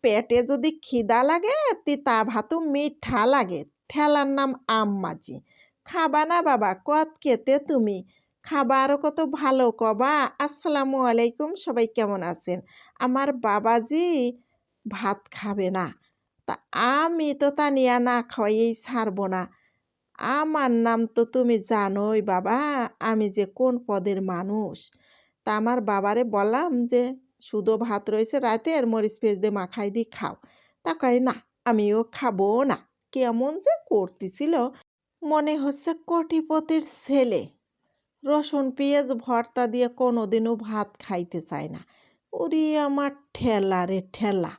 পেটে যদি খিদা লাগে তিতা ভাতও মিঠা লাগে। ঠেলার নাম আম্মাজি। খাবা না বাবা কত খেতে তুমি? খাবা আরো কত ভালো কবা। আসসালামু আলাইকুম, সবাই কেমন আছেন? আমার বাবাজি ভাত খাবে না। তা আমি তো তা নিয়া না খাওয়াইয়েই ছাড়বো না। আমার নাম তো তুমি জানোই বাবা, আমি যে কোন পদের মানুষ। তা আমার বাবারে বললাম যে শুধু ভাত রয়েছে রাতের, মরিচ পেঁয়াজ দিয়ে মাখাই দিয়ে খাও। তা কয় না, আমিও খাবো না। কেমন যে করতেছিল, মনে হচ্ছে কোটিপতির ছেলে। রসুন পেঁয়াজ ভর্তা দিয়ে কোনোদিনও ভাত খাইতে চায় না। ওরে আমার ঠেলা রে ঠেলা।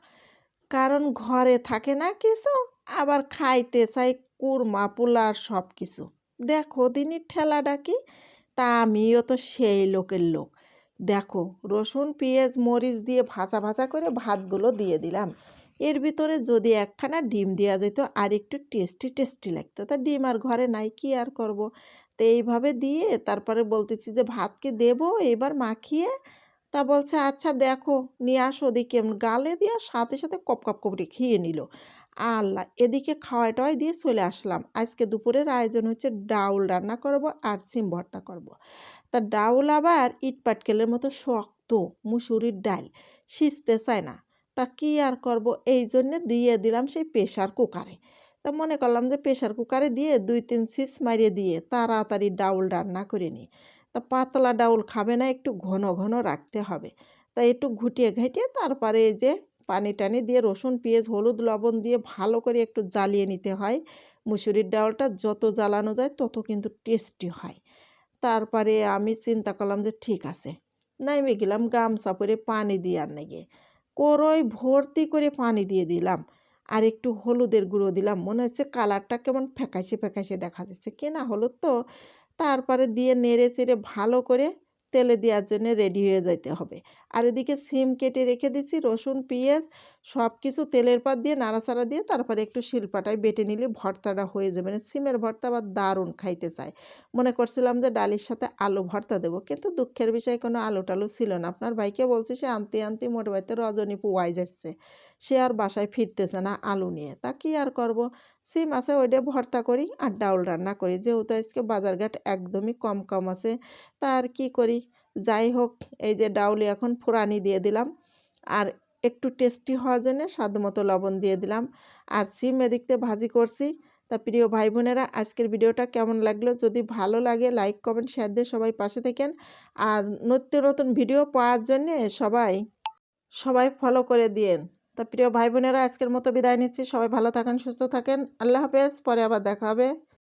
কারণ ঘরে থাকে না কিছু, আবার খাইতে চাই কুরমা পোলার সব কিছু। দেখো দিনই ঠেলাটা কি। তা আমিও তো সেই লোকের লোক। দেখো রসুন পেঁয়াজ মরিচ দিয়ে ভাজা ভাজা করে ভাতগুলো দিয়ে দিলাম। এর ভিতরে যদি একখানা ডিম দেওয়া যেত আর একটু টেস্টি টেস্টি লাগতো। তা ডিম আর ঘরে নাই, কি আর করব। তো এইভাবে দিয়ে তারপরে বলতেছি যে ভাত কি দেবো এবার মাখিয়ে? তা বলছে আচ্ছা দেখো নিয়ে আসো ওদিকে, গালে দিয়ে সাথে সাথে কপ কপ করে খেয়ে নিল। আল্লাহ, এদিকে খাওয়াই টাওয়াই দিয়ে চলে আসলাম। আজকে দুপুরের আয়োজন হচ্ছে ডাউল রান্না করব আর সিম ভর্তা করব। তা ডাউল আবার ইট পাটকেলের মতো শক্ত, মুসুরির ডাল, সিজতে চায় না। তা কি আর করব, এই জন্যে দিয়ে দিলাম সেই প্রেশার কুকারে। তা মনে করলাম যে প্রেশার কুকারে দিয়ে 2-3 সিস মারিয়ে দিয়ে তাড়াতাড়ি ডাউল রান্না করে নিই। তা পাতলা ডাউল খাবে না, একটু ঘন ঘন রাখতে হবে। তাই একটু ঘুটিয়ে ঘাটিয়ে তারপরে এই যে পানি টানি দিয়ে রসুন পেঁয়াজ হলুদ লবণ দিয়ে ভালো করে একটু জ্বালিয়ে নিতে হয়। মুসুরির ডাউলটা যত জ্বালানো যায় তত কিন্তু টেস্টি হয়। তারপরে আমি চিন্তা করলাম যে ঠিক আছে, নাইমে গেলাম গামছা পরে পানি দিয়ার নাকি করই ভর্তি করে পানি দিয়ে দিলাম। আর একটু হলুদের গুঁড়ো দিলাম, মনে হচ্ছে কালারটা কেমন ফ্যাকাশে ফ্যাকাশে দেখা যাচ্ছে, কেনা হলুদ তো। তারপরে দিয়ে নেড়ে চেড়ে ভালো করে তেলে দেওয়ার জন্য রেডি হয়ে যাইতে হবে। আর এদিকে সিম কেটে রেখে দিচ্ছি, রসুন পেঁয়াজ সব কিছু তেলের পাত দিয়ে নাড়াচাড়া দিয়ে তারপরে একটু শিলপাটায় বেটে নিলে ভর্তাটা হয়ে যাবে। মানে সিমের ভর্তা আবার দারুণ খাইতে চায়। মনে করছিলাম যে ডালের সাথে আলু ভর্তা দেবো, কিন্তু দুঃখের বিষয় কোনো আলু টালু ছিল না। আপনার ভাইকে বলছে, সে আনতে আনতে মোট বাড়িতে রজনী পোয়াই যাচ্ছে। সে আর বাসায় ফিরতেছে না আলু নিয়ে। তা কি আর করব, সিম আছে ওইটা ভর্তা করি আর ডাউল রান্না করি, যেহেতু আজকে বাজারঘাট একদমই কম কম আছে। তা আর কি করি, যাই হোক এই যে ডাউলি এখন ফোড়ানি দিয়ে দিলাম। আর একটু টেস্টি হওয়ার জন্য স্বাদ মতো লবণ দিয়ে দিলাম। আর সিম এদিকতে ভাজি করছি। তা প্রিয় ভাই বোনেরা, আজকের ভিডিওটা কেমন লাগলো? যদি ভালো লাগে লাইক কমেন্ট শেয়ার দিয়ে সবাই পাশে থাকেন। আর নিত্য নতুন ভিডিও পাওয়ার জন্যে সবাই সবাই ফলো করে দিয়েন। তা প্রিয় ভাই বোনেরা, আজকের মতো বিদায় নিচ্ছি। সবাই ভালো থাকেন, সুস্থ থাকেন। আল্লাহ হাফেজ, পরে আবার দেখা হবে।